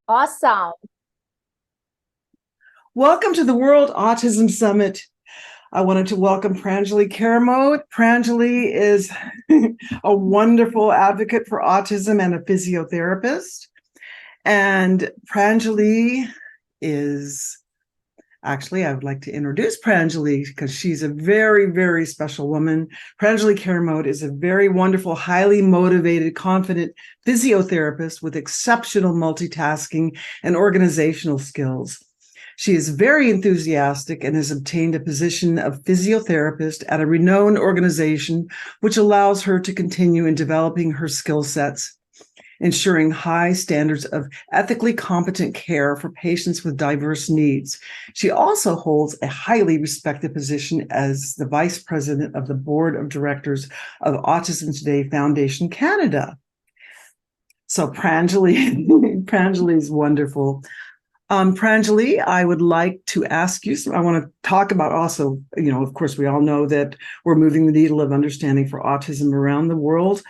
Awesome. Welcome to the World Autism Summit. I wanted to welcome Pranjali Khairmode. Pranjali is a wonderful advocate for autism and a physiotherapist. And Pranjali is actually, I would like to introduce Pranjali because she's a very, very special woman. Pranjali Khairmode is a very wonderful, highly motivated, confident physiotherapist with exceptional multitasking and organizational skills. She is very enthusiastic and has obtained a position of physiotherapist at a renowned organization, which allows her to continue in developing her skill sets, ensuring high standards of ethically competent care for patients with diverse needs. She also holds a highly respected position as the Vice President of the Board of Directors of Autism Today Foundation Canada. So Pranjali is wonderful. Pranjali, I would like to ask you, I want to talk about also, of course, we all know that we're moving the needle of understanding for autism around the world,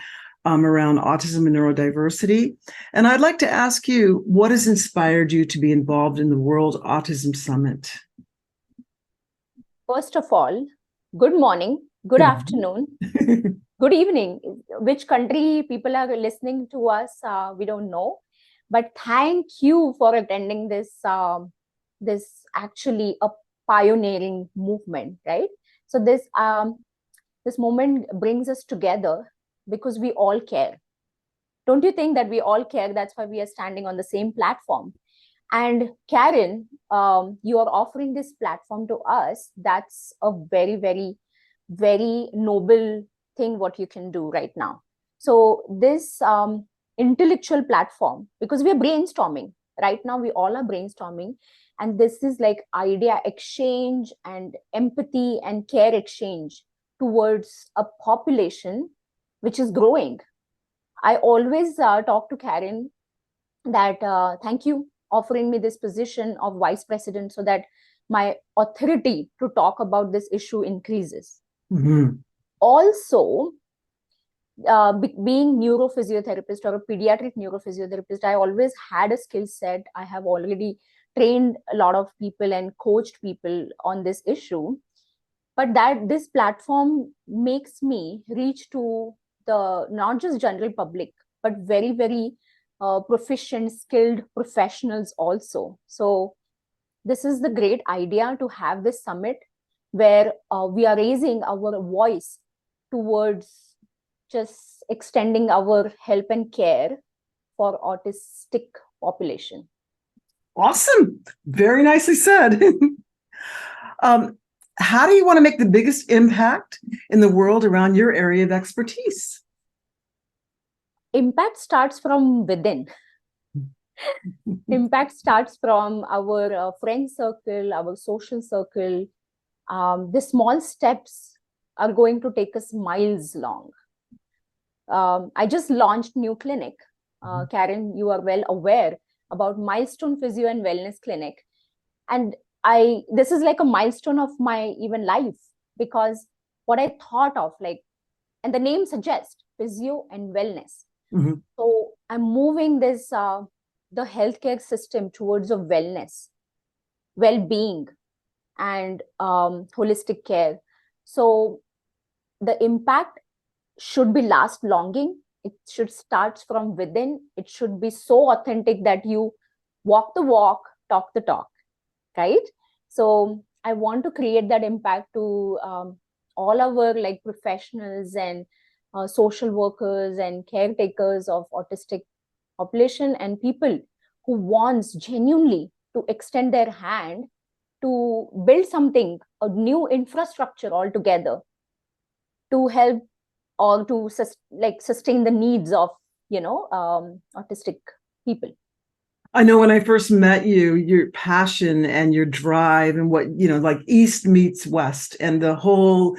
around autism and neurodiversity. And I'd like to ask you, what has inspired you to be involved in the World Autism Summit? First of all, good morning, good afternoon, good evening. Which country people are listening to us, we don't know. But thank you for attending this actually a pioneering movement, right? So this moment brings us together because we all care. Don't you think that we all care? That's why we are standing on the same platform. And Karen, you are offering this platform to us. That's a very, very, very noble thing what you can do right now. So this intellectual platform, because we are brainstorming right now, we all are brainstorming, and this is like idea exchange and empathy and care exchange towards a population which is growing. I always talk to Karen that thank you offering me this position of vice president so that my authority to talk about this issue increases. Mm-hmm. Also, being neurophysiotherapist or a pediatric neurophysiotherapist, I always had a skill set. I have already trained a lot of people and coached people on this issue. But that this platform makes me reach to the not just general public, but very, very proficient, skilled professionals also. So this is the great idea to have this summit where we are raising our voice towards just extending our help and care for autistic population. Awesome. Very nicely said. How do you want to make the biggest impact in the world around your area of expertise? Impact starts from within. Impact starts from our friend circle, our social circle. The small steps are going to take us miles long. I just launched new clinic. Karen, you are well aware about Milestone Physio and Wellness Clinic. And this is like a milestone of my even life, because what I thought of, like, and the name suggests physio and wellness. Mm-hmm. So I'm moving this, the healthcare system towards a wellness, well-being, and holistic care. So the impact should be last longing. It should start from within. It should be so authentic that you walk the walk, talk the talk, right? So I want to create that impact to all our like professionals and social workers and caretakers of autistic population and people who wants genuinely to extend their hand to build something, a new infrastructure altogether to help or to sustain the needs of autistic people. I know when I first met you, your passion and your drive and what, like East meets West and the whole,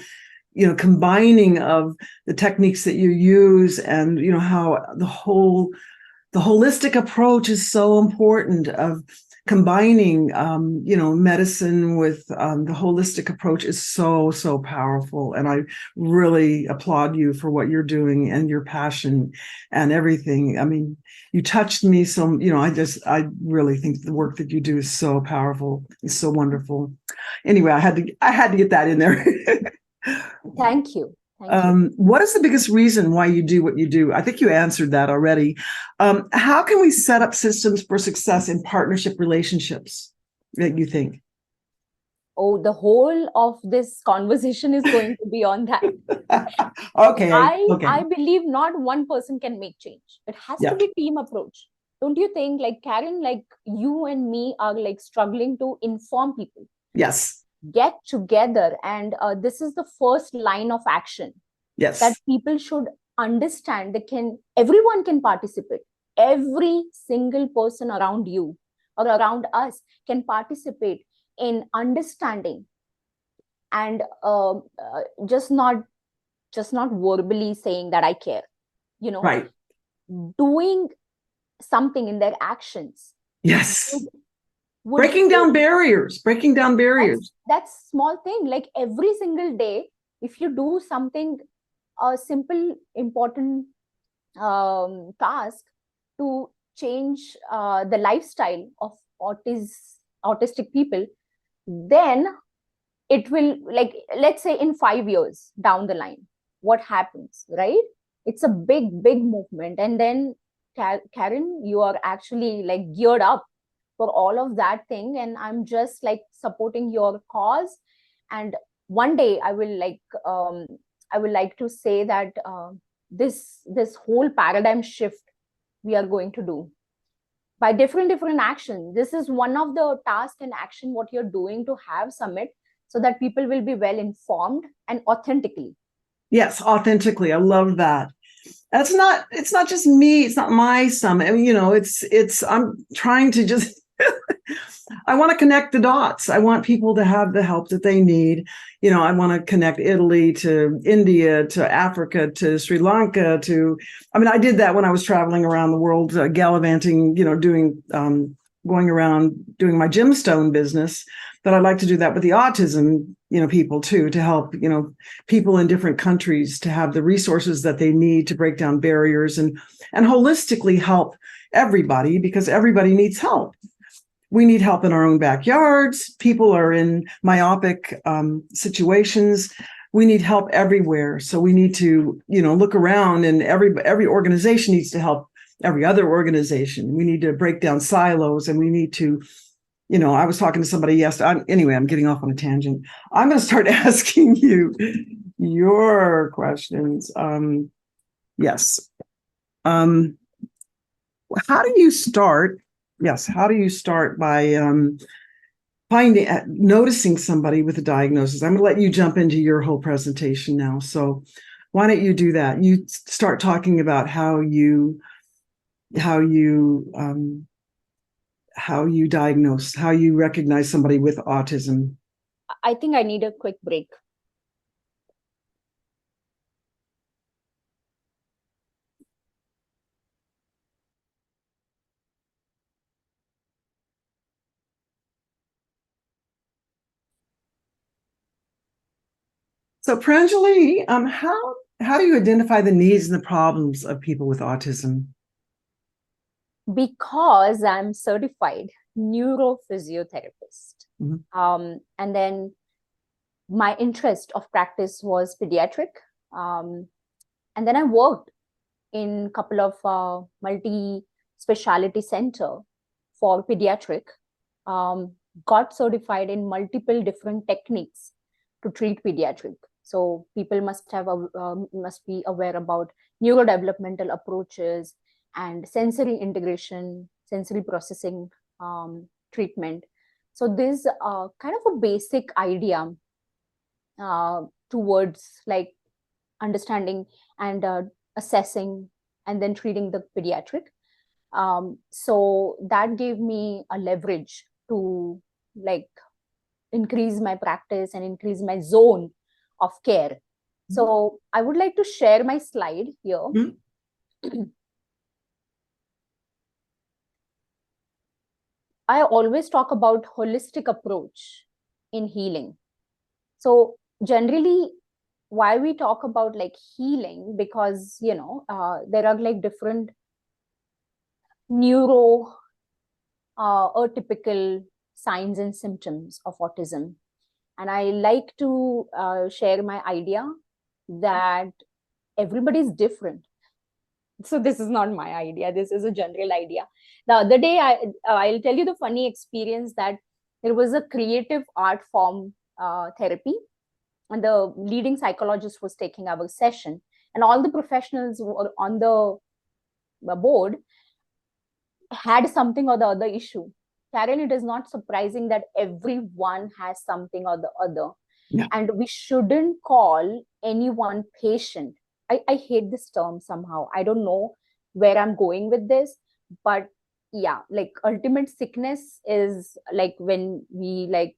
combining of the techniques that you use and, how the holistic approach is so important of combining, medicine with the holistic approach is so, so powerful. And I really applaud you for what you're doing and your passion and everything. I mean, you touched me. So, I really think the work that you do is so powerful. It's so wonderful. Anyway, I had to get that in there. Thank you. Thank you. What is the biggest reason why you do what you do? I think you answered that already. How can we set up systems for success in partnership relationships that you think? Oh, the whole of this conversation is going to be on that. Okay. I believe not one person can make change. It has Yeah. to be team approach. Don't you think, like Karen, like you and me are like struggling to inform people? Yes. Get together, and this is the first line of action. Yes. That people should understand that everyone can participate. Every single person around you or around us can participate in understanding, and just not verbally saying that I care, Right. doing something in their actions. Yes. would breaking down barriers. That's small thing. Like every single day, if you do something, a simple, important task to change the lifestyle of autistic people, then it will, like, let's say in 5 years down the line, what happens, right? It's a big movement. And then Karen, you are actually like geared up for all of that thing, and I'm just like supporting your cause. And one day I will like to say that this whole paradigm shift we are going to do by different actions. This is one of the tasks and action what you're doing to have summit, so that people will be well informed and authentically. Yes, authentically. I love that. It's not just me. It's not my summit. I mean, I'm trying to just, I want to connect the dots. I want people to have the help that they need. I want to connect Italy to India, to Africa, to Sri Lanka, I did that when I was traveling around the world, gallivanting, going around doing my gemstone business. But I'd like to do that with the autism, people too, to help, people in different countries to have the resources that they need to break down barriers and holistically help everybody, because everybody needs help. We need help in our own backyards. People are in myopic situations. We need help everywhere. So we need to, look around, and every organization needs to help every other organization. We need to break down silos, and we need to, I was talking to somebody yesterday. I'm getting off on a tangent. I'm going to start asking you your questions. Yes. How do you start? Yes. How do you start by noticing somebody with a diagnosis? I'm going to let you jump into your whole presentation now. So why don't you do that? You start talking about how you diagnose, how you recognize somebody with autism. I think I need a quick break. So Pranjali, how do you identify the needs and the problems of people with autism? Because I'm certified Neuro Physiotherapist. Mm-hmm. And then my interest of practice was pediatric. And then I worked in a couple of multi-speciality center for pediatric, got certified in multiple different techniques to treat pediatric. So people must be aware about neurodevelopmental approaches and sensory integration, sensory processing treatment. So this kind of a basic idea towards like understanding and assessing and then treating the pediatric. So that gave me a leverage to like increase my practice and increase my zone of care. Mm-hmm. So I would like to share my slide here. Mm-hmm. I always talk about holistic approach in healing. So generally, why we talk about like healing, because there are like different neuro atypical signs and symptoms of autism, and I like to share my idea that everybody is different. So this is not my idea, this is a general idea. The other day, I'll tell you the funny experience that there was a creative art form therapy, and the leading psychologist was taking our session, and all the professionals were on the board had something or the other issue. Karen, it is not surprising that everyone has something or the other. Yeah. And we shouldn't call anyone patient. I hate this term somehow. I don't know where I'm going with this, but yeah, like ultimate sickness is like when we like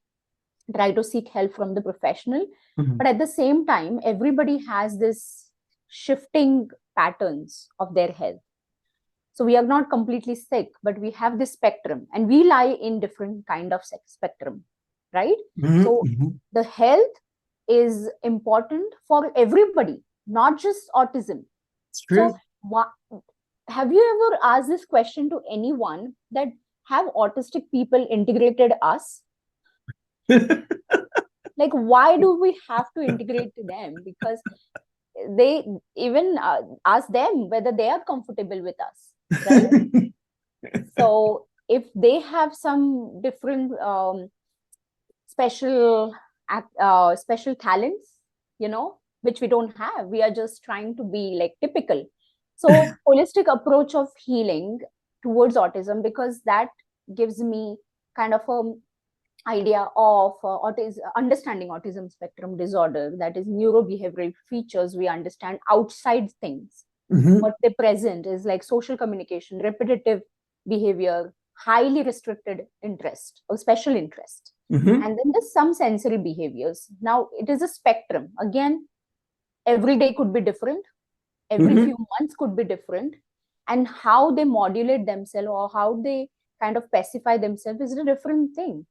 try to seek help from the professional. Mhm. But at the same time, everybody has this shifting patterns of their health. So we are not completely sick, but we have this spectrum, and we lie in different kind of spectrum, right? Mhm, So mhm. the health is important for everybody, not just autism. It's So true. have you ever asked this question to anyone, that have autistic people integrated us? Like, why do we have to integrate to them? Because they even ask them whether they are comfortable with us, right? So if they have some different special special talents, which we don't have, we are just trying to be like typical. So holistic approach of healing towards autism, because that gives me kind of a idea of understanding autism spectrum disorder, that is neurobehavioral features we understand outside things. Mhm, What they present is like social communication, repetitive behavior, highly restricted interest or special interest, mhm, and then there's some sensory behaviors. Now it is a spectrum. Again, every day could be different, every mhm, few months could be different, and how they modulate themselves or how they kind of pacify themselves is a different thing.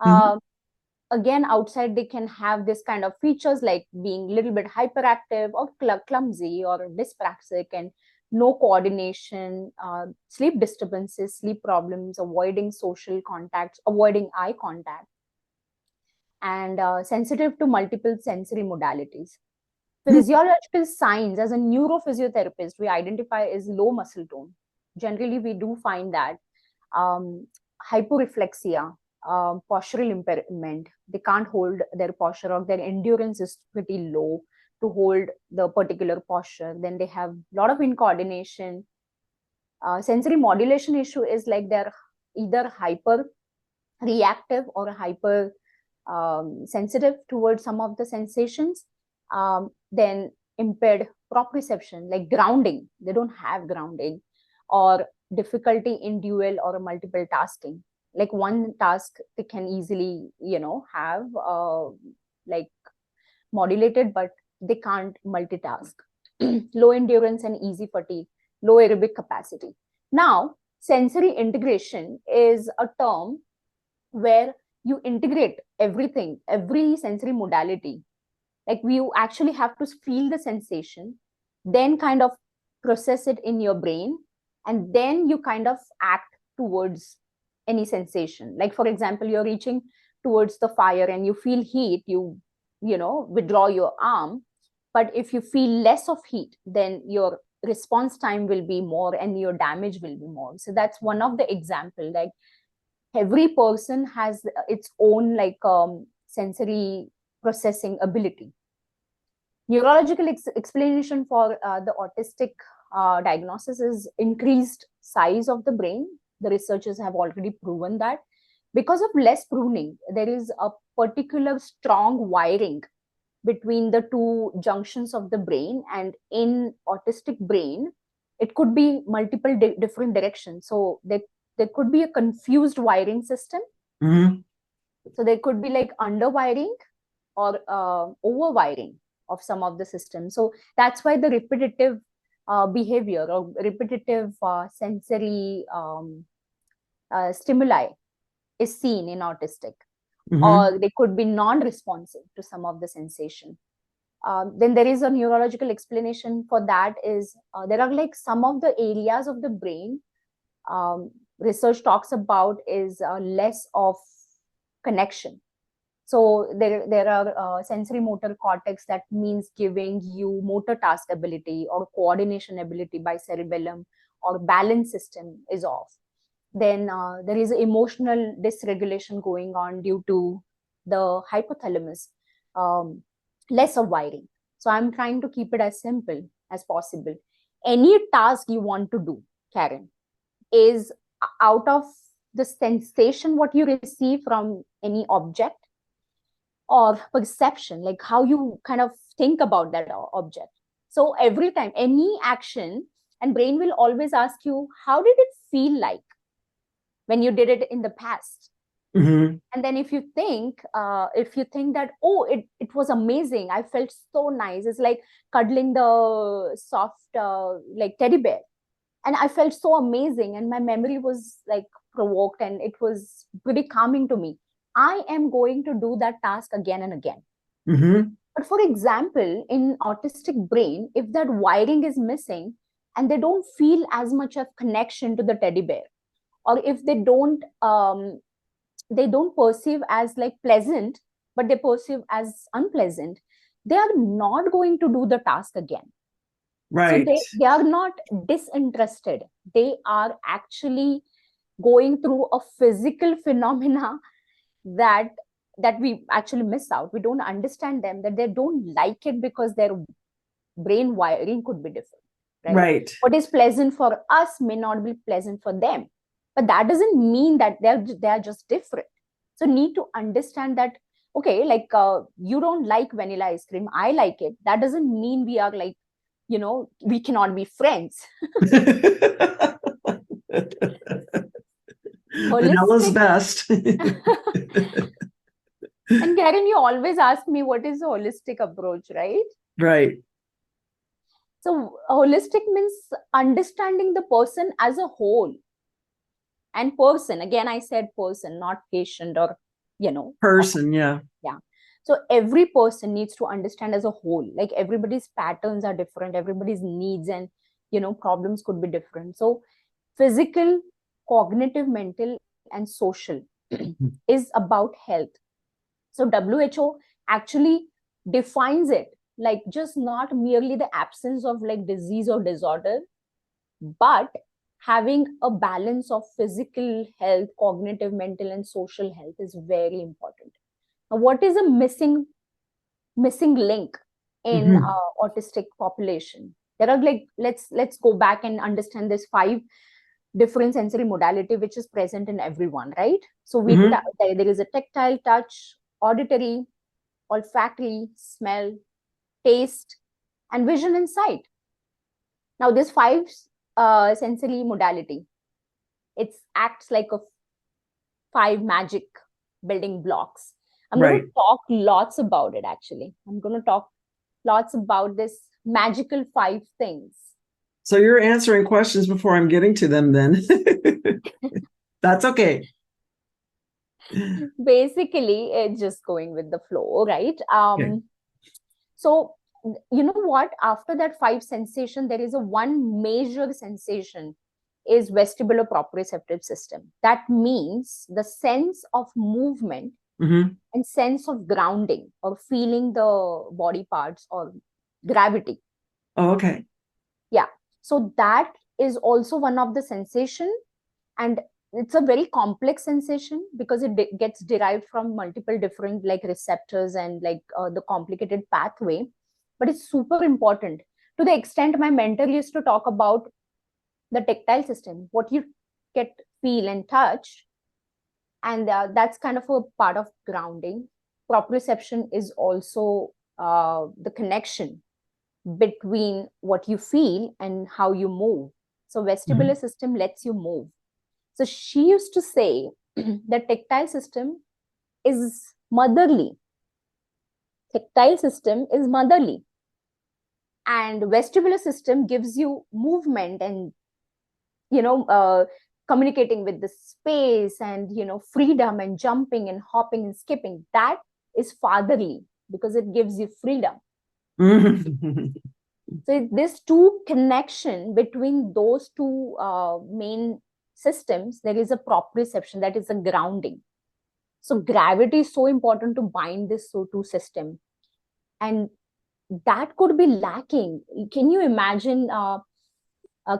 mhm. uh, Again, outside they can have this kind of features like being a little bit hyperactive or clumsy or dyspraxic, and no coordination, sleep disturbances, sleep problems, avoiding social contacts, avoiding eye contact, and sensitive to multiple sensory modalities. Physiological signs, as a neurophysiotherapist, we identify as low muscle tone. Generally, we do find that hyporeflexia, postural impairment. They can't hold their posture, or their endurance is pretty low to hold the particular posture. Then they have a lot of incoordination. Sensory modulation issue is like they're either hyper reactive or hyper sensitive towards some of the sensations. Then impaired proprioception, like grounding, they don't have grounding, or difficulty in dual or multiple tasking. Like one task they can easily, have like modulated, but they can't multitask. Low endurance and easy fatigue, low aerobic capacity. Now, sensory integration is a term where you integrate everything, every sensory modality. Like you actually have to feel the sensation, then kind of process it in your brain, and then you kind of act towards any sensation. Like for example, you're reaching towards the fire and you feel heat, you withdraw your arm. But if you feel less of heat, then your response time will be more and your damage will be more. So that's one of the example. Like every person has its own like sensory processing ability. Neurological explanation for the autistic diagnosis is increased size of the brain. The researchers have already proven that because of less pruning, there is a particular strong wiring between the two junctions of the brain. And in autistic brain, it could be multiple different directions. So there could be a confused wiring system. Mhm. So there could be like underwiring or overwiring of some of the systems. So that's why the repetitive behavior or repetitive sensory stimuli is seen in autistic, Mhm. or they could be non-responsive to some of the sensation. Then there is a neurological explanation for that is there are like some of the areas of the brain research talks about is less of connection. So there are sensory motor cortex, that means giving you motor task ability or coordination ability by cerebellum, or balance system is off. Then there is emotional dysregulation going on due to the hypothalamus, less of wiring. So I'm trying to keep it as simple as possible. Any task you want to do, Karen, is out of the sensation what you receive from any object, or perception, like how you kind of think about that object. So every time any action, and brain will always ask you, how did it feel like when you did it in the past? Mhm. And then if you think that, oh, it was amazing, I felt so nice, it's like cuddling the soft like teddy bear, and I felt so amazing, and my memory was like provoked, and it was pretty calming to me, I am going to do that task again and again. Mhm. But for example, in autistic brain, if that wiring is missing, and they don't feel as much of connection to the teddy bear, or if they don't perceive as like pleasant, but they perceive as unpleasant, they are not going to do the task again. So Right. they are not disinterested, they are actually going through a physical phenomena that we actually miss out. We don't understand them, that they don't like it because their brain wiring could be different, right? Right. What is pleasant for us may not be pleasant for them, but that doesn't mean that they're just different. So need to understand that, okay, like you don't like vanilla ice cream, I like it, that doesn't mean we are like, we cannot be friends. Vanilla's Holistic. best. And Karen, you always ask me what is a holistic approach, right? Right. So holistic means understanding the person as a whole. And person, again, I said person, not patient, or, Person, yeah. yeah. So every person needs to understand as a whole, like everybody's patterns are different, everybody's needs and, problems could be different. So physical, cognitive, mental, and social is about health. So WHO actually defines it like just not merely the absence of like disease or disorder, but having a balance of physical health, cognitive, mental, and social health is very important. Now, what is a missing link in Mhm. autistic population? There are like, let's go back and understand this 5 different sensory modality which is present in everyone, right? So Mhm. there is a tactile, touch, auditory, olfactory, smell, taste, and vision and sight. Now, this 5 sensory modality, it acts like a 5 magic building blocks. I'm going Right. to talk lots about it, actually. I'm going to talk lots about this magical 5 things. So you're answering questions before I'm getting to them then. That's okay. Basically, it's just going with the flow, right? Okay. So, you know what? After that 5 sensation, there is a one major sensation is vestibular proprioceptive system. That means the sense of movement Mhm. and sense of grounding or feeling the body parts or gravity. Oh, okay. Yeah. So that is also one of the sensation, and it's a very complex sensation because it gets derived from multiple different like receptors and like the complicated pathway, but it's super important to the extent my mentor used to talk about the tactile system, what you get, feel and touch, and that's kind of a part of grounding. Proprioception is also the connection between what you feel and how you move. So vestibular Mhm. system lets you move. So she used to say that tactile system is motherly. Tactile system is motherly, and vestibular system gives you movement and, you know uh, communicating with the space and, you know, freedom and jumping and hopping and skipping. That is fatherly because it gives you freedom. So this two connection between those two main systems, there is a proprioception, that is a grounding. So gravity is so important to bind this two system, and that could be lacking. Can you imagine,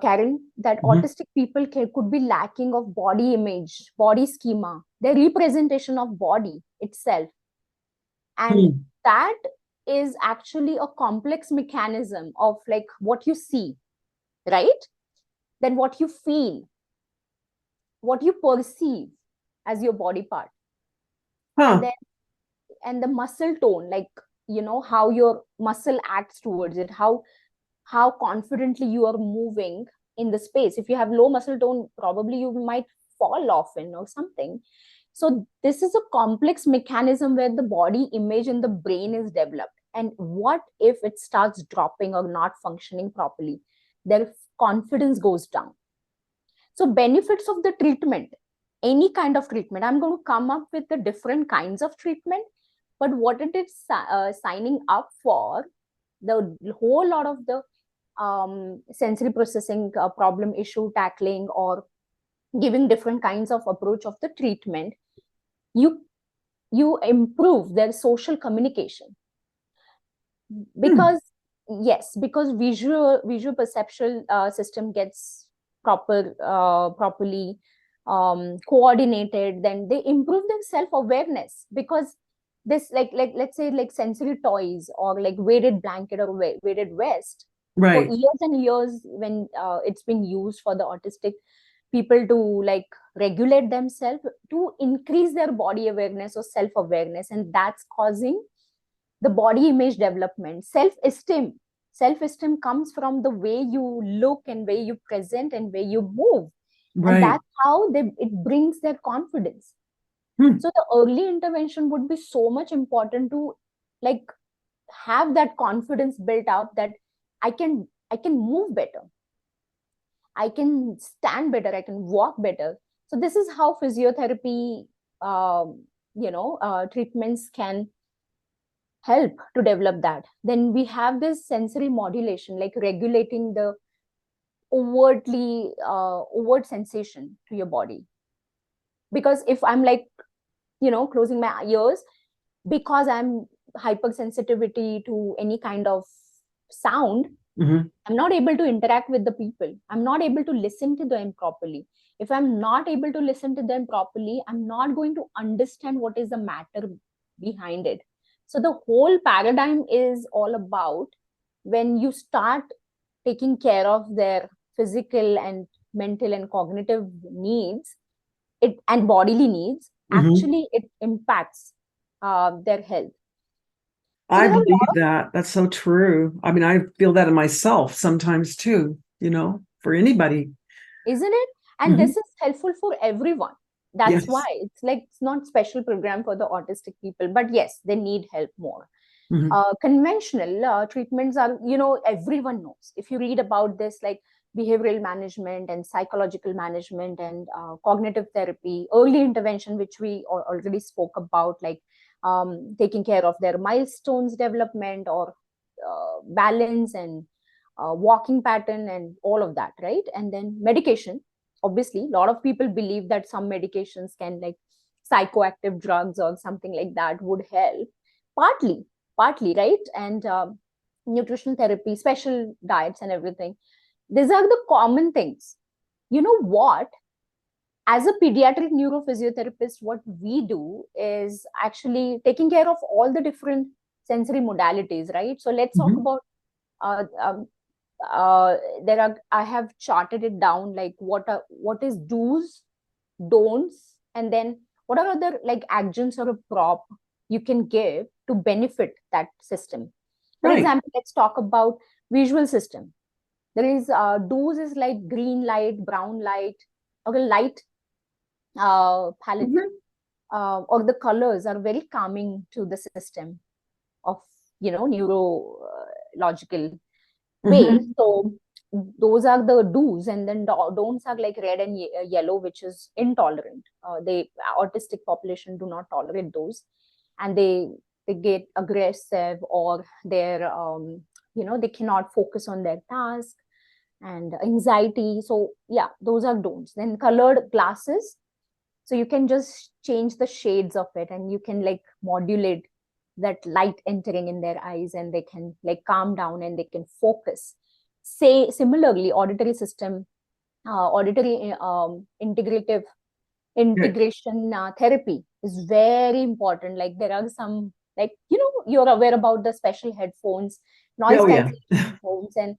Karen, that autistic people could be lacking of body image, body schema, their representation of body itself, and that is actually a complex mechanism of like what you see, right? Then what you feel, what you perceive as your body part, and then and the muscle tone, like, you know, how your muscle acts towards it, how confidently you are moving in the space. If you have low muscle tone, probably you might fall often or something. So this is a complex mechanism where the body image in the brain is developed, and what if it starts dropping or not functioning properly? Their confidence goes down. So benefits of the treatment, any kind of treatment, I'm going to come up with the different kinds of treatment, but what it is signing up for, the whole lot of the sensory processing problem issue tackling, or giving different kinds of approach of the treatment, you improve their social communication. Because yes, because visual perceptual system gets properly coordinated, then they improve their self-awareness. Because this, like let's say like sensory toys or like weighted blanket or weighted vest, for years and years, when it's been used for the autistic people to like regulate themselves, to increase their body awareness or self-awareness, and that's causing the body image development. Self-esteem comes from the way you look and way you present and way you move, and that's how it brings their confidence. So the early intervention would be so much important to like have that confidence built up, that I can move better, I can stand better, I can walk better. So this is how physiotherapy treatments can help to develop that. Then we have this sensory modulation, like regulating the overt sensation to your body. Because if I'm like, you know, closing my ears because I'm hypersensitivity to any kind of sound, I'm not able to interact with the people, I'm not able to listen to them properly. If I'm not able to listen to them properly, I'm not going to understand what is the matter behind it. So the whole paradigm is all about, when you start taking care of their physical and mental and cognitive needs, it and bodily needs, actually it impacts their health. So I believe that. That's so true. I mean, I feel that in myself sometimes too, you know, for anybody. Isn't it? And this is helpful for everyone. That's why it's like, it's not special program for the autistic people, but yes, they need help more. Conventional treatments are, you know, everyone knows. If you read about this, like behavioral management and psychological management and cognitive therapy, early intervention, which we already spoke about, like taking care of their milestones development, or balance and walking pattern and all of that, right? And then medication. Obviously, a lot of people believe that some medications can, like psychoactive drugs or something like that, would help. Partly, right? And nutritional therapy, special diets and everything. These are the common things. You know what? As a pediatric neurophysiotherapist, what we do is actually taking care of all the different sensory modalities, right? So let's talk about uh, um, I have charted it down, like what is do's, don'ts, and then what are other like adjuncts or a prop you can give to benefit that system. For example, let's talk about visual system. There is do's is like green light, brown light, or light palette, or the colors are very calming to the system of, you know, neurological way. So those are the do's, and then don'ts are like red and yellow, which is intolerant. They autistic population do not tolerate those, and they get aggressive, or they're they cannot focus on their task, and anxiety. So yeah, those are don'ts. Then colored glasses, so you can just change the shades of it, and you can like modulate that light entering in their eyes, and they can like calm down and they can focus. Say similarly, auditory system, auditory integrative Good. integration therapy is very important. Like there are some, like you're aware about the special headphones, noise Oh, yeah. cancellation headphones, and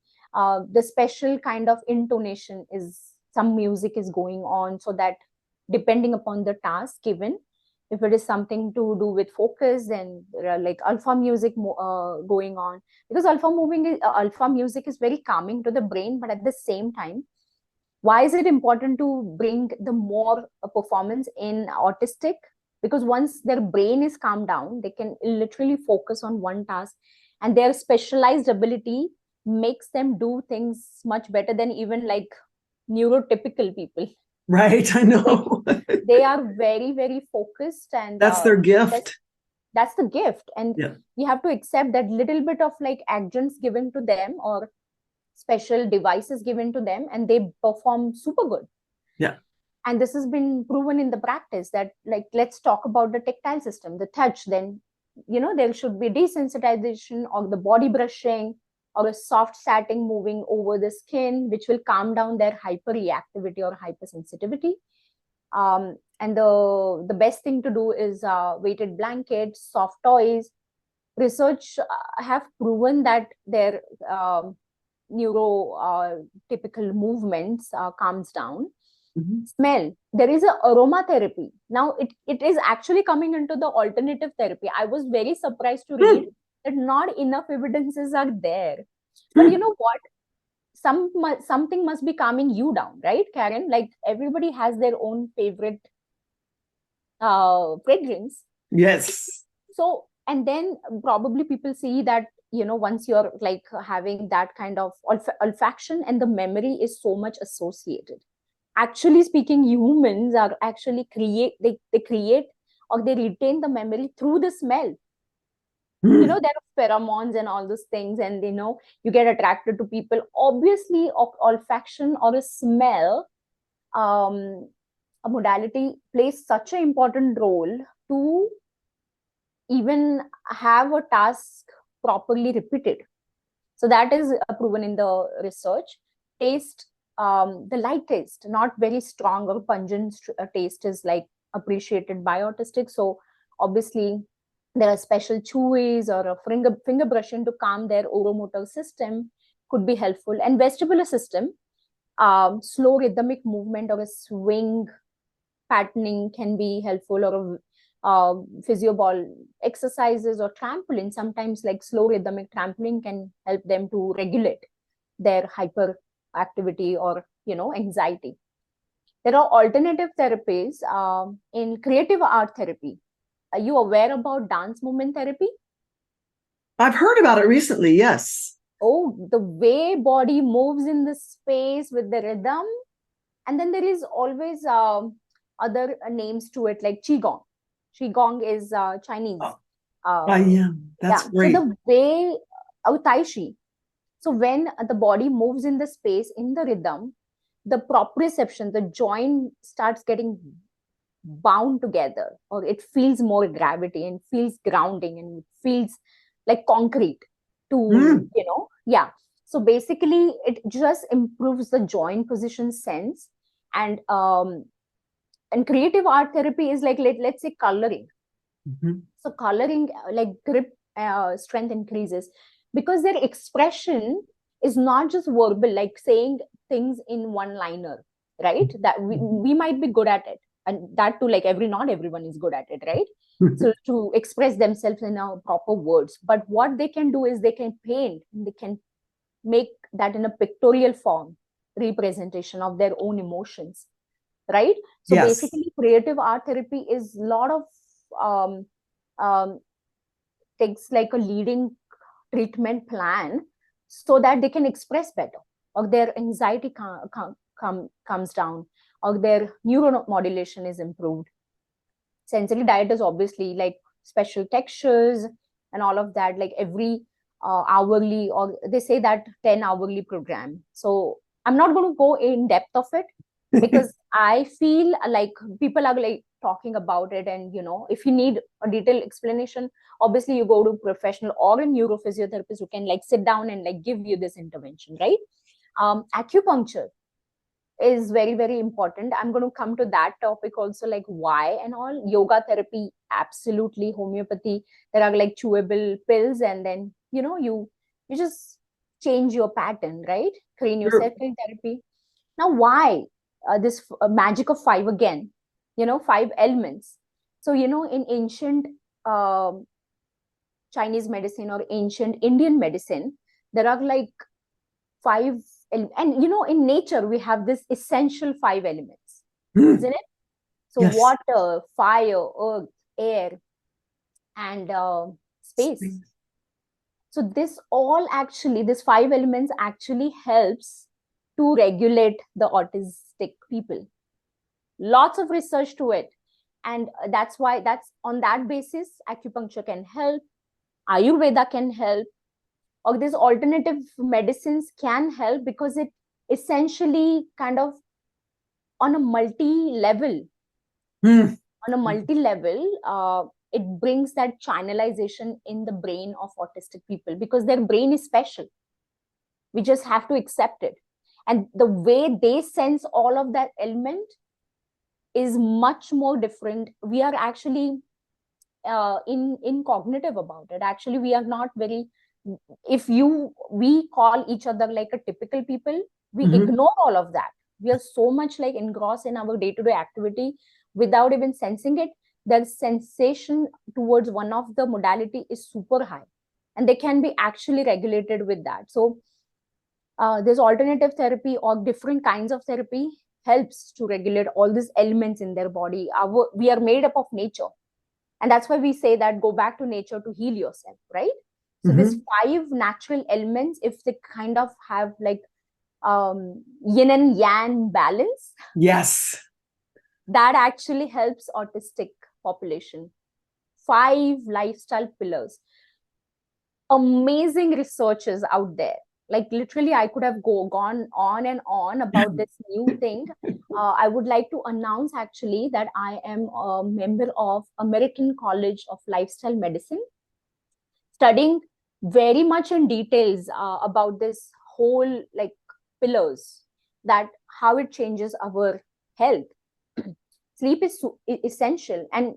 the special kind of intonation is, some music is going on, so that depending upon the task given, if it is something to do with focus, then there are like alpha music going on, because alpha music is very calming to the brain. But at the same time, why is it important to bring the more performance in autistic? Because once their brain is calmed down, they can literally focus on one task, and their specialized ability makes them do things much better than even like neurotypical people. Right. I They, know. they are very, very focused, and That's their gift. that's the gift. And Yeah. we have to accept that little bit of like adjuncts given to them, or special devices given to them, and they perform super good. Yeah. And this has been proven in the practice, that like, let's talk about the tactile system, the touch. Then there should be desensitization, or the body brushing, or a soft satin moving over the skin, which will calm down their hyperreactivity or hypersensitivity. And the best thing to do is weighted blankets, soft toys. Research have proven that their neurotypical movements calms down. Mhm. Smell, there is a aromatherapy. Now it is actually coming into the alternative therapy. I was very surprised to read that not enough evidences are there. But you know what, something must be calming you down, right, Karen? Like everybody has their own favorite fragrance. Yes. So, and then probably people see that once you're like having that kind of olfaction, and the memory is so much associated. Actually speaking, humans are actually they create, or they retain the memory through the smell. Mm. There are pheromones and all those things, and you get attracted to people. Obviously, olfaction or a smell, um a modality, plays such an important role to even have a task properly repeated. So that is proven in the research. Taste, the light taste, not very strong or pungent taste, is like appreciated by autistics. So obviously there are special chewies, or a finger brushing to calm their oromotor system could be helpful. And vestibular system, slow rhythmic movement or a swing patterning can be helpful, or physio ball exercises, or trampoline. Sometimes like slow rhythmic trampoline can help them to regulate their hyperactivity, or anxiety. There are alternative therapies in creative art therapy. Are you aware about dance movement therapy? I've heard about it recently. Yes. Oh, the way body moves in the space with the rhythm. And then there is always other names to it, like qigong. Qigong is Chinese. Oh, Uh, yeah. That's yeah. So great. the way, tai chi. So when the body moves in the space, in the rhythm, the proprioception, the joint starts getting bound together, or it feels more gravity, and feels grounding, and it feels like concrete to, Mm. yeah. So basically it just improves the joint position sense. And creative art therapy is like, let's say coloring. Mhm. So coloring, like grip strength increases, because their expression is not just verbal, like saying things in one liner, right? That we might be good at it, and that too, like not everyone is good at it, right? So to express themselves in a proper words, but what they can do is they can paint, and they can make that in a pictorial form, representation of their own emotions, right? So Yes. basically creative art therapy is a lot of um, um, takes like a leading treatment plan, so that they can express better. or their anxiety comes down, or their neuromodulation is improved. Sensory diet is obviously like special textures and all of that, like every hourly, or they say that 10 hourly program. So I'm not going to go in depth of it, because I feel like people are like talking about it, and if you need a detailed explanation, obviously you go to a professional or a neurophysiotherapist who can like sit down and like give you this intervention, right? Acupuncture is very, very important. I'm going to come to that topic also, like why and all. Yoga therapy, absolutely. Homeopathy, there are like chewable pills, and then you just change your pattern, right? Craniocervical therapy. Now, why this magic of five again? Five elements. So in ancient um Chinese medicine or ancient Indian medicine, there are like five, and in nature we have this essential five elements, isn't it? So Yes. water, fire, earth, air, and space. So this five elements actually helps to regulate the autistic people. Lots of research to it, and that's on that basis acupuncture can help, Ayurveda can help, or these alternative medicines can help, because it essentially kind of on a multi-level, Mm. it brings that channelization in the brain of autistic people, because their brain is special. We just have to accept it, and the way they sense all of that element is much more different. We are actually in cognitive about it. Actually, we are not very, if we call each other like a typical people, we ignore all of that. We are so much like engrossed in our day-to-day activity without even sensing it. The sensation towards one of the modality is super high, and they can be actually regulated with that. So there's alternative therapy or different kinds of therapy helps to regulate all these elements in their body. We are made up of nature, and that's why we say that go back to nature to heal yourself, right? So these five natural elements, if they kind of have like yin and yang balance, Yes. that actually helps autistic population. Five lifestyle pillars, amazing researchers out there. Like literally I could have gone on and on about this new thing. I would like to announce actually that I am a member of American College of Lifestyle Medicine, studying very much in details about this whole like pillars, that how it changes our health. Sleep is essential, and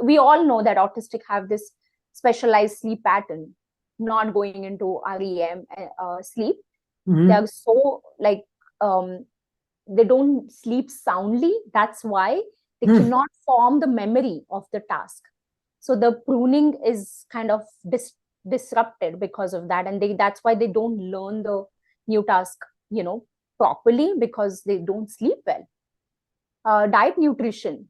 we all know that autistic have this specialized sleep pattern, not going into REM sleep. They are so like they don't sleep soundly. That's why they cannot form the memory of the task. So the pruning is kind of disrupted because of that, and that's why they don't learn the new task properly, because they don't sleep well. Diet, nutrition,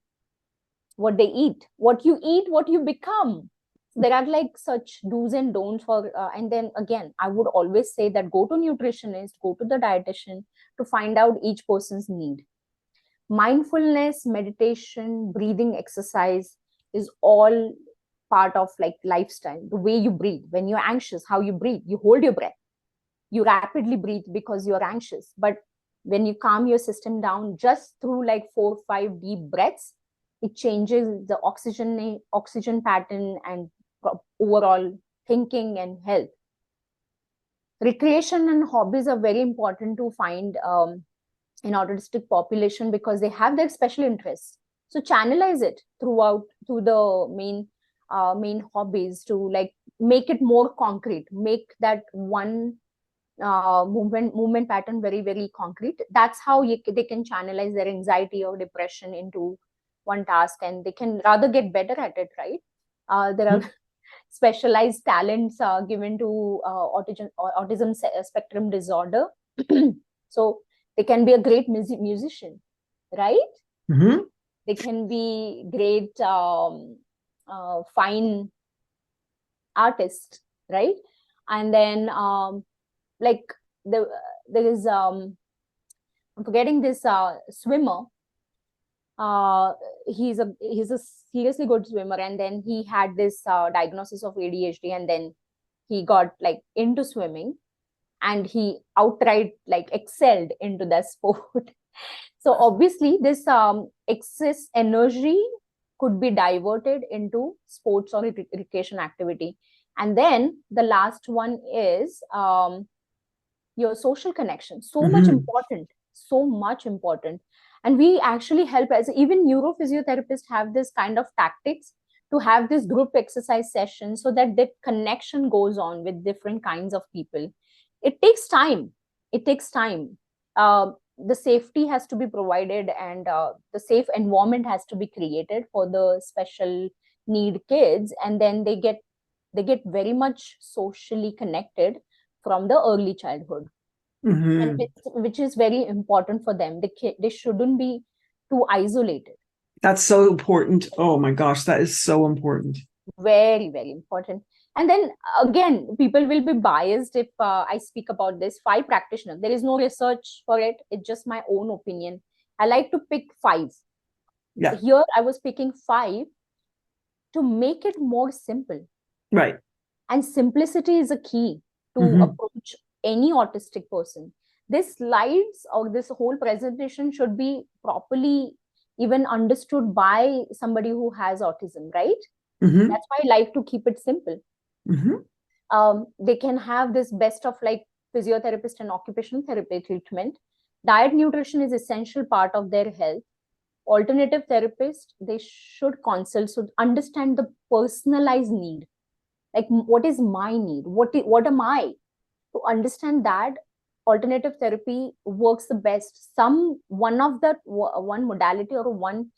what they eat, what you become. There are like such do's and don'ts for and then again I would always say that go to nutritionist, go to the dietitian to find out each person's need. Mindfulness, meditation, breathing exercise is all part of like lifestyle. The way you breathe when you're anxious, how you breathe, you hold your breath, you rapidly breathe because you're anxious, but when you calm your system down just through like 4 or 5 deep breaths, it changes the oxygen pattern and overall thinking and health. Recreation and hobbies are very important to find in autistic population, because they have their special interests. So channelize it throughout to the main hobbies, to like make it more concrete, make that one movement pattern very, very concrete. That's how they can channelize their anxiety or depression into one task, and they can rather get better at it, right? There are specialized talents given to autism spectrum disorder. So they can be a great musician, right? They can be great fine artist, right? And then like there is I'm forgetting this swimmer. He's a seriously good swimmer, and then he had this diagnosis of ADHD, and then he got like into swimming, and he outright like excelled into that sport. So obviously this excess energy could be diverted into sports or recreation activity. And then the last one is your social connection. So much important, so much important. And we actually help, as even neuro physiotherapists have this kind of tactics to have this group exercise session, so that that connection goes on with different kinds of people. It takes time. It takes time. The safety has to be provided, and the safe environment has to be created for the special need kids, and then they get very much socially connected from the early childhood. And which is very important for them. They shouldn't be too isolated. That's so important. Oh my gosh, that is so important. Very, very important. And then again, people will be biased if I speak about this. 5 practitioners. There is no research for it. It's just my own opinion. I like to pick 5. Yeah. Here I was picking 5 to make it more simple. Right. And simplicity is a key to approach any autistic person. This slides or this whole presentation should be properly even understood by somebody who has autism, right? That's why I like to keep it simple. They can have this best of like physiotherapist and occupational therapy treatment. Diet, nutrition is essential part of their health. Alternative therapist, they should consult, so understand the personalized need. Like, what is my need? What am I? To understand that, alternative therapy works the best. One of that one modality or one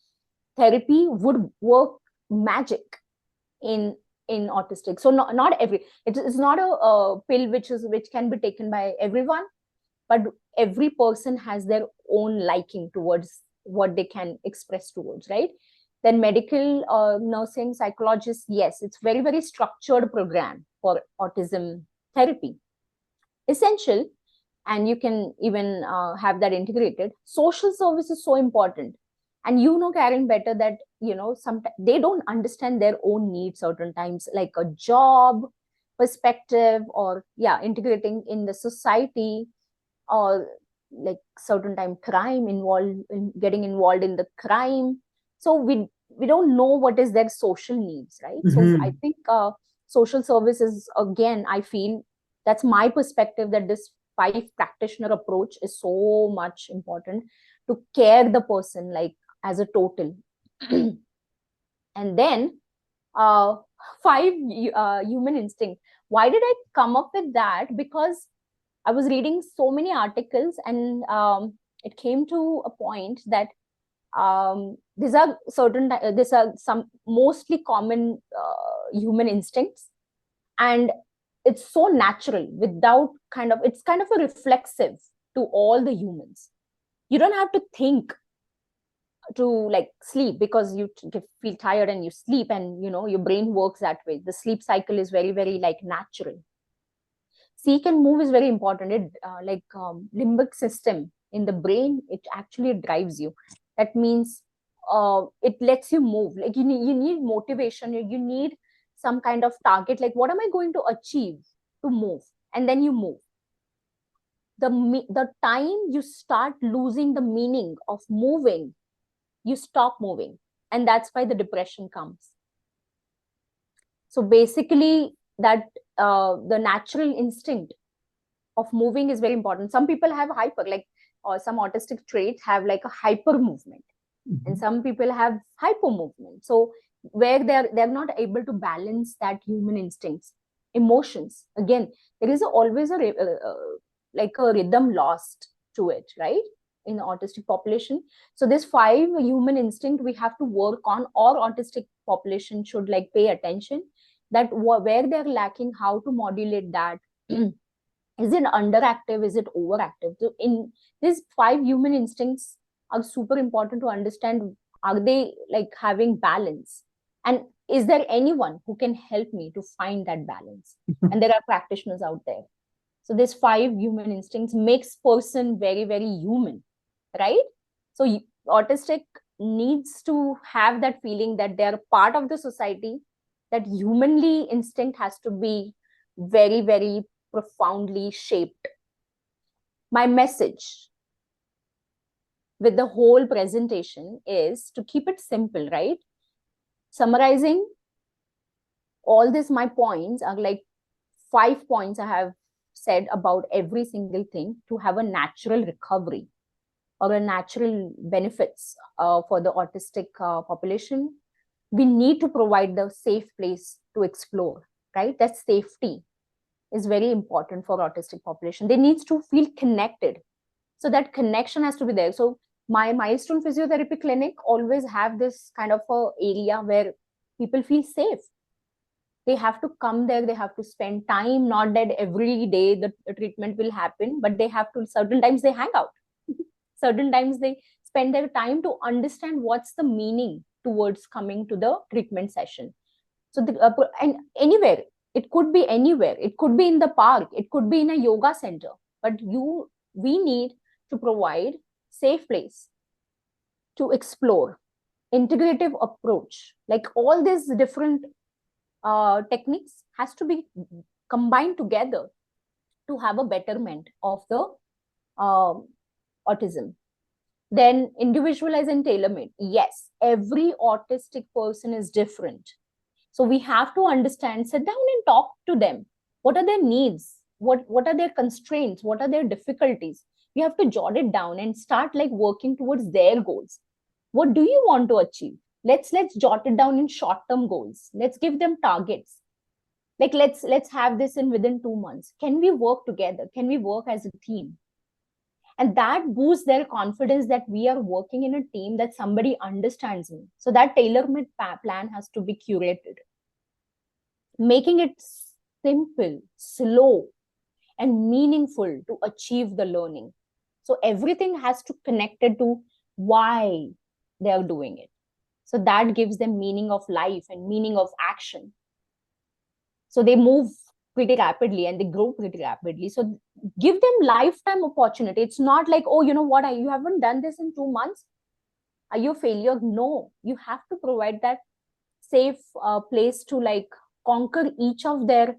therapy would work magic in autistic. So not every, it's not a pill which can be taken by everyone, but every person has their own liking towards what they can express towards, right? Then medical, nursing, psychologists, yes, it's very, very structured program for autism therapy. Essential, and you can even have that integrated. Social service is so important. And Karen, better that, sometimes they don't understand their own needs certain times, like a job perspective, or integrating in the society, or like certain time crime getting involved in the crime. So we don't know what is their social needs, right? So I think social services, again, I feel that's my perspective, that this 5 practitioner approach is so much important to care the person like as a total. And then 5 human instinct. Why did I come up with that? Because I was reading so many articles, and it came to a point that these are some mostly common human instincts, and it's so natural, without it's kind of a reflexive to all the humans. You don't have to think to like sleep, because you feel tired and you sleep, and your brain works that way. The sleep cycle is very, very like natural. Seek and move is very important. It limbic system in the brain, it actually drives you. That means it lets you move. Like you need motivation, you need some kind of target, like what am I going to achieve to move, and then you move. The time you start losing the meaning of moving, you stop moving, and that's why the depression comes. So basically that the natural instinct of moving is very important. Some people have hyper, like, or some autistic traits have like a hyper movement, and some people have hypo movement. So where they're not able to balance that human instincts. Emotions, again, there is always a rhythm lost to it, right, in the autistic population. So this 5 human instinct we have to work on, or autistic population should like pay attention, that where they're lacking, how to modulate that. Is it underactive, is it overactive? So in these 5 human instincts are super important to understand. Are they like having balance, and is there anyone who can help me to find that balance? And there are practitioners out there. So these 5 human instincts makes person very, very human, right? So autistic needs to have that feeling that they are part of the society, that humanly instinct has to be very, very profoundly shaped. My message with the whole presentation is to keep it simple, right? Summarizing all this, my points are like 5 points I have said about every single thing to have a natural recovery or a natural benefits for the autistic population. We need to provide the safe place to explore, right? That safety is very important for autistic population. They need to feel connected. So that connection has to be there. So my milestone physiotherapy clinic always have this kind of a area where people feel safe. They have to come there, they have to spend time, not that every day the treatment will happen, but they have to, certain times they hang out. Certain times they spend their time to understand what's the meaning towards coming to the treatment session. So and anywhere, it could be anywhere, it could be in the park, it could be in a yoga center, but we need to provide safe place to explore, integrative approach, like all these different techniques has to be combined together to have a betterment of the autism. Then individualize and tailor-made. Yes, every autistic person is different. So we have to understand, sit down and talk to them. What are their needs? What are their constraints? What are their difficulties? We have to jot it down and start like working towards their goals. What do you want to achieve? Let's jot it down in short-term goals. Let's give them targets. Like let's have this in within 2 months. Can we work together? Can we work as a team? And that boosts their confidence that we are working in a team, that somebody understands me. So that tailor-made plan has to be curated, making it simple, slow, and meaningful to achieve the learning. So everything has to connect it to why they are doing it. So that gives them meaning of life and meaning of action. So they move pretty rapidly and they grow pretty rapidly. So give them lifetime opportunity. It's not like, oh, you know what, you haven't done this in 2 months, are you a failure? No, you have to provide that safe place to like conquer each of their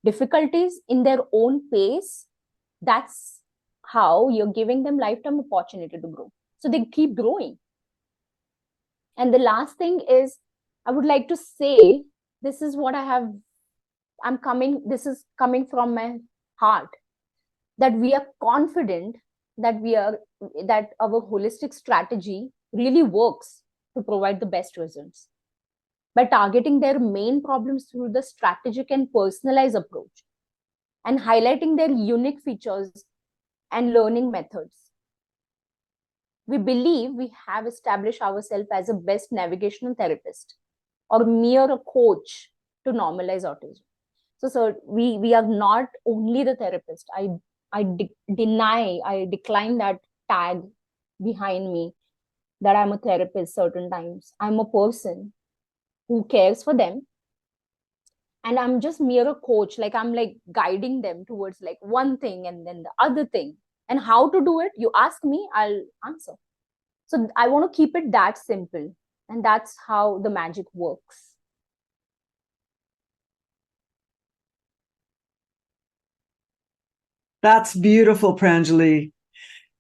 difficulties in their own pace. That's how you're giving them lifetime opportunity to grow. So they keep growing. And the last thing is, I would like to say, this is what this is coming from my heart, that we are confident that our holistic strategy really works to provide the best results by targeting their main problems through the strategic and personalized approach and highlighting their unique features and learning methods. We believe we have established ourselves as a best navigational therapist or mere a coach to normalize autism. So we are not only the therapist. I decline that tag behind me that I'm a therapist certain times. I'm a person who cares for them. And I'm just mere a coach. Like I'm like guiding them towards like one thing and then the other thing. And how to do it, you ask me, I'll answer. So I want to keep it that simple. And that's how the magic works. That's beautiful, Pranjali.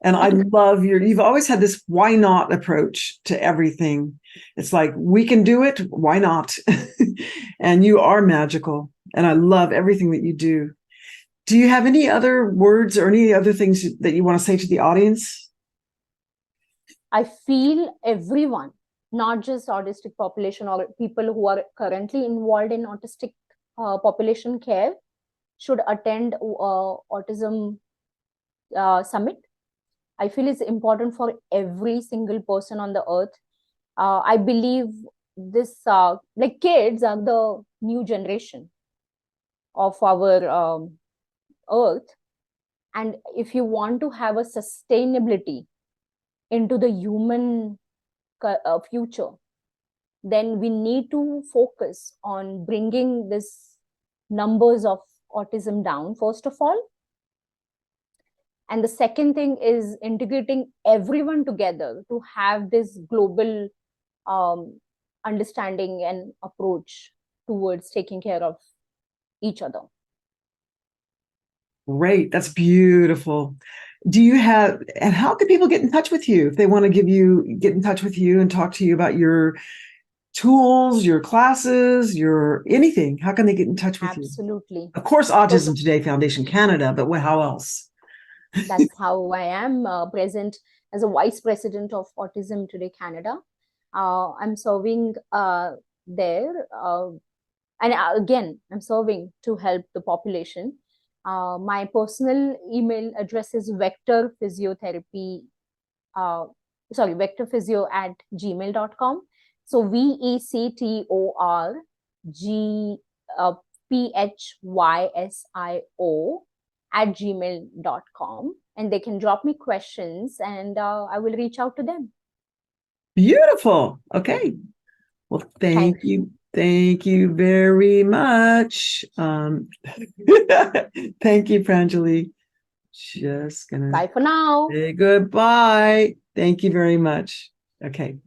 And I love you've always had this why not approach to everything. It's like, we can do it, why not? And you are magical. And I love everything that you do. Do you have any other words or any other things that you want to say to the audience? I feel everyone, not just autistic population or people who are currently involved in autistic population care, should attend Autism Summit. I feel it's important for every single person on the earth. I believe this, like kids are the new generation of our earth. And if you want to have a sustainability into the human future, then we need to focus on bringing this numbers of autism down, first of all, And the second thing is integrating everyone together to have this global understanding and approach towards taking care of each other. Great. That's beautiful. And how can people get in touch with you if they want to get in touch with you and talk to you about your tools, your classes, your anything? How can they get in touch with you? Absolutely. Of course, Autism Today Foundation Canada, but how else? That's how I am present as a vice president of Autism Today Canada. I'm serving there. And again, I'm serving to help the population. My personal email address is vectorphysio@gmail.com. So VECTORPHYSIO@gmail.com. And they can drop me questions and I will reach out to them. Beautiful. Okay. Well, thank you. Thank you very much. Thank you, Pranjali. Just gonna bye for now. say goodbye. Thank you very much. Okay.